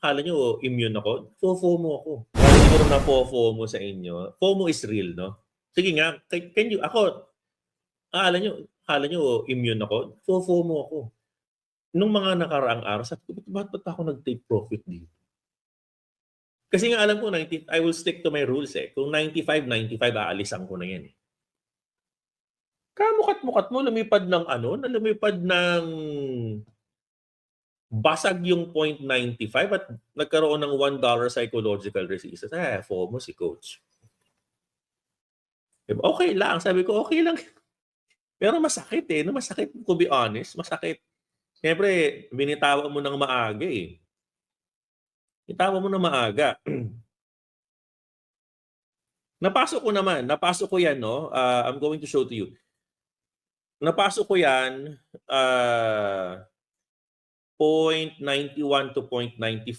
akala nyo immune ako? FOMO ako. Kaya siguro na FOMO sa inyo. FOMO is real, no? Sige nga, can you, ako, akala nyo immune ako? FOMO ako. Nung mga nakaraang araw, sabi ko, ba't ako nag-take profit dito? Kasi nga alam ko, I will stick to my rules eh. Kung 95, aalisan ko na yan eh. Kamukat-mukat mo, lumipad ng basag yung 0.95 at nagkaroon ng $1 psychological resistance. FOMO si coach. Okay lang. Sabi ko, okay lang. Pero masakit eh. No? Masakit, to be honest. Masakit. Siyempre, binitawan mo ng maaga eh. Binitawan mo ng maaga. Napasok ko yan, no? I'm going to show to you. Napasok ko yan, 0.91 to 0.95.